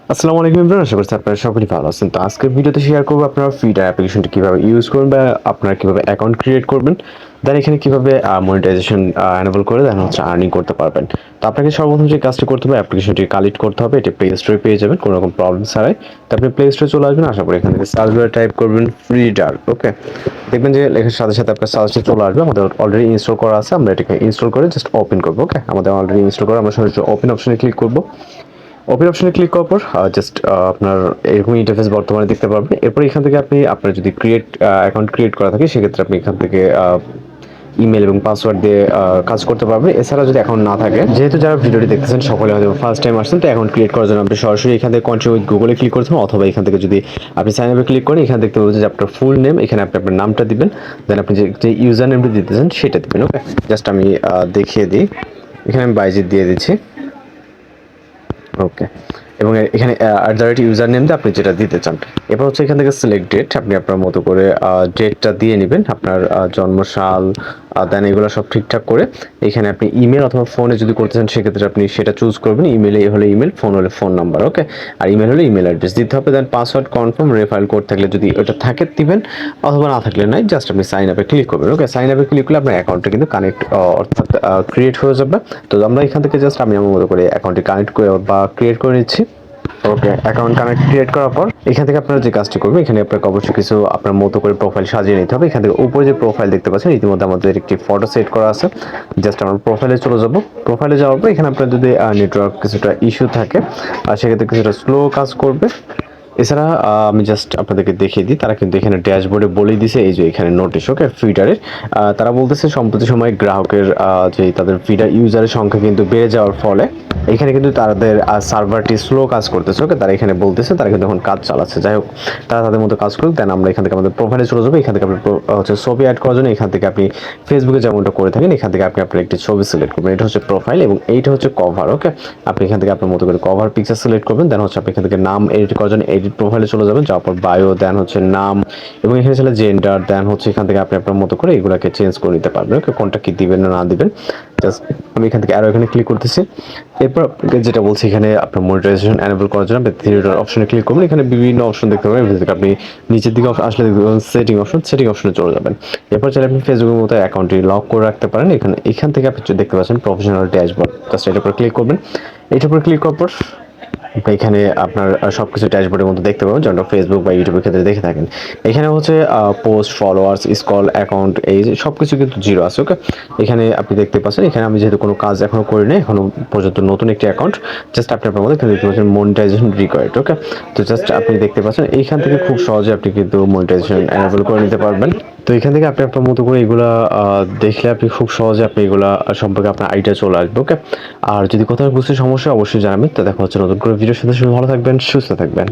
আসসালামু আলাইকুম এভরিওয়ান, আশা করছি আপনারা সকলেই ভালো আছেন। তো আজকের ভিডিওতে শেয়ার করব আপনারা ফিডার অ্যাপ্লিকেশনটি কিভাবে ইউজ করবেন বা আপনারা কিভাবে অ্যাকাউন্ট ক্রিয়েট করবেন, দেন এখানে কিভাবে মনিটাইজেশন এনেবল করে দেন হচ্ছে আর্নিং করতে পারবেন। তো আপনাকে সর্বপ্রথম যে কাজটি করতে হবে, অ্যাপ্লিকেশনটি কালেক্ট করতে হবে। এটি প্লে স্টোরে পেয়ে যাবেন কোনো রকম প্রবলেম ছাড়াই। তো আপনি প্লে স্টোরে চলে আসবেন, আশা করি এখান থেকে সার্চ বারে টাইপ করবেন ফিডার। ওকে, দেখবেন যে লেখার সাথে সাথে আপনার সার্চে চলে আসবে। আমাদের অলরেডি ইনস্টল করা আছে, আমরা এটাকে ইনস্টল করে জাস্ট ওপেন করবো। ওকে, আমাদের অলরেডি ইনস্টল করা, আমরা সরাসরি ওপেন অপশনে ক্লিক করবো। ওপেন অপশনে ক্লিক করার পর জাস্ট আপনার এরকম ইন্টারফেস বর্তমানে দেখতে পারবেন। এরপর এখান থেকে আপনি আপনার যদি অ্যাকাউন্ট ক্রিয়েট করা থাকে, সেক্ষেত্রে আপনি এখান থেকে ইমেল এবং পাসওয়ার্ড দিয়ে কাজ করতে পারবেন। এছাড়া যদি অ্যাকাউন্ট না থাকে, যেহেতু যারা ভিডিওটি দেখতেছেন সকলে হয়তো ফার্স্ট টাইম আসছেন, তো অ্যাকাউন্ট ক্রিয়েট করার জন্য আপনি সরাসরি এখান থেকে কন্টিনিউ উইথ গুগলে ক্লিক করতে হবে, অথবা এখান থেকে যদি আপনি সাইন আপে ক্লিক করেন, এখান দেখতে পাবেন যে আপনার ফুল নেম, এখানে আপনি আপনার নামটা দিবেন, দেন আপনি যে ইউজার নেমটা দিতে চান সেটা দিবেন। ওকে, জাস্ট আমি দেখিয়ে দিই, এখানে আমি বাইজিৎ দিয়ে দিচ্ছি। ওকে, এবং এখানে ইউজার নেম দিয়ে আপনি যেটা দিতে চান। এরপর হচ্ছে এখান থেকে সিলেক্ট ডেট, আপনি আপনার মতো করে ডেটটা দিয়ে নেবেন, আপনার জন্মসাল, দেন এগুলো সব ঠিকঠাক করে এখানে আপনি ইমেল অথবা ফোনে যদি করতে চান, সেক্ষেত্রে আপনি সেটা চুজ করবেন। ইমেলে হলে ইমেল, ফোন হলে ফোন নাম্বার। ওকে, আর ইমেল হলে ইমেল অ্যাড্রেস দিতে হবে। দেন পাসওয়ার্ড কনফার্ম, রেফারেল কোড থাকলে যদি ওটা থাকে দিবেন, অথবা না থাকলে নাই, জাস্ট আপনি সাইন আপে ক্লিক করবেন। ওকে, সাইন আপে ক্লিক করলে আপনার অ্যাকাউন্টটা কিন্তু কানেক্ট অর্থাৎ ক্রিয়েট হয়ে যাবে। তো আমরা এখান থেকে জাস্ট আমি আমার মতো করে অ্যাকাউন্টটি কানেক্ট করে বা ক্রিয়েট করে নিচ্ছি। ওকে, অ্যাকাউন্ট কানেক্ট ক্রিয়েট করার পর এখান থেকে আপনারা যে কাজটি করবেন, এখানে আপনাকে অবশ্যই কিছু আপনার মতো করে প্রোফাইল সাজিয়ে নিতে হবে। এখান থেকে উপরে যে প্রোফাইল দেখতে পাচ্ছেন, ইতিমধ্যে আমাদের একটি ফটো সেট করা আছে। জাস্ট আমরা প্রোফাইলে চলে যাব। প্রোফাইলে যাওয়ার পর এখানে আপনার যদি নেটওয়ার্ক কিছুটা ইস্যু থাকে, আর সেক্ষেত্রে কিছুটা স্লো কাজ করবে। এছাড়া আমি জাস্ট আপনাদেরকে দেখিয়ে দিই, তারা কিন্তু এখানে ড্যাশবোর্ডে বলেই দিছে, এই যে এখানে নোটিশ। ওকে, ফিডারের তারা বলতেছে সম্প্রতি সময়ে গ্রাহকের যে তাদের ফিডার ইউজারের সংখ্যা কিন্তু বেড়ে যাওয়ার ফলে এখানে কিন্তু তাদের সার্ভারটি স্লো কাজ করতেছে। ওকে, তারা এখানে বলতেছে তারা কিন্তু এখন কাজ চালাচ্ছে। যাই হোক, তারা তাদের মতো কাজ করুক। দেন আমরা এখান থেকে আমাদের প্রোফাইলে চলে যাবো। এখান থেকে আপনি হচ্ছে ছবি অ্যাড করার জন্য এখান থেকে আপনি ফেসবুকে যেমনটা করে থাকেন, এখান থেকে আপনি আপনার একটি ছবি সিলেক্ট করবেন। এটা হচ্ছে প্রোফাইল এবং এইটা হচ্ছে কভার। ওকে, আপনি এখান থেকে আপনার মতো করে কভার পিকচার সিলেক্ট করবেন। দেন হচ্ছে আপনি এখান থেকে নাম এডিট করার জন্য এডিট প্রোফাইলে চলে যাবেন, যাওয়ার পর বায়ো, দেন হচ্ছে নাম, এবং এখানে ছিল জেন্ডার। দেন হচ্ছে এখান থেকে আপনি আপনার মতো করে এগুলোকে চেঞ্জ করে নিতে পারবেন। ওকে, কোনটা কি দিবেন না দিবেন, জাস্ট আমি এখান থেকে আরো এখানে ক্লিক করতেছি। এরপর আপনাকে যেটা বলছি, এখানে আপনার মনিটাইজেশন এনেবল করার জন্য আপনি থ্রি অপশনে ক্লিক করবেন। এখানে বিভিন্ন অপশন দেখতে পাবেন, এখান থেকে আপনি নিচের দিকে আসলে দেখতে পাবেন সেটিং অপশনে চলে যাবেন। এরপর চাইলে আপনি ফেসবুকের মতো অ্যাকাউন্টটি লক করে রাখতে পারেন। এখান থেকে আপনি দেখতে পাচ্ছেন প্রফেশনাল ড্যাশবোর্ড, জাস্ট এটার উপর ক্লিক করবেন। এটার উপর ক্লিক করার পর এখানে আপনার সবকিছু ড্যাশবোর্ডের মধ্যে দেখতে পাবেন, যেমন ফেসবুক বা ইউটিউবের ক্ষেত্রে দেখে থাকেন। এখানে হচ্ছে পোস্ট, ফলোয়ার্স, স্ক্রল, অ্যাকাউন্ট, এই যে সবকিছু কিন্তু জিরো আছে। ওকে, এখানে আপনি দেখতে পাচ্ছেন, এখানে আমি যেহেতু কোনো কাজ এখনো করি নাই, এখনো পর্যন্ত নতুন একটি অ্যাকাউন্ট, জাস্ট আপনি আপনার মধ্যে এখানে দেখতে পাচ্ছেন মনিটাইজেশন রিকোয়ার্ড। ওকে, তো জাস্ট আপনি দেখতে পাচ্ছেন এইখান থেকে খুব সহজে আপনি কিন্তু মনিটাইজেশন এনেবল করে নিতে পারবেন। তো এখান থেকে আপনি আপনার মতো করে এগুলা দেখলে আপনি খুব সহজে আপনি এগুলা সম্পর্কে আপনার আইডিয়া চলে আসবে। ওকে, আর যদি কোথাও বুঝতে সমস্যা অবশ্যই জানাবেন। তো দেখা হচ্ছে নতুন করে ভিডিওর সাথে। ভালো থাকবেন, সুস্থ থাকবেন।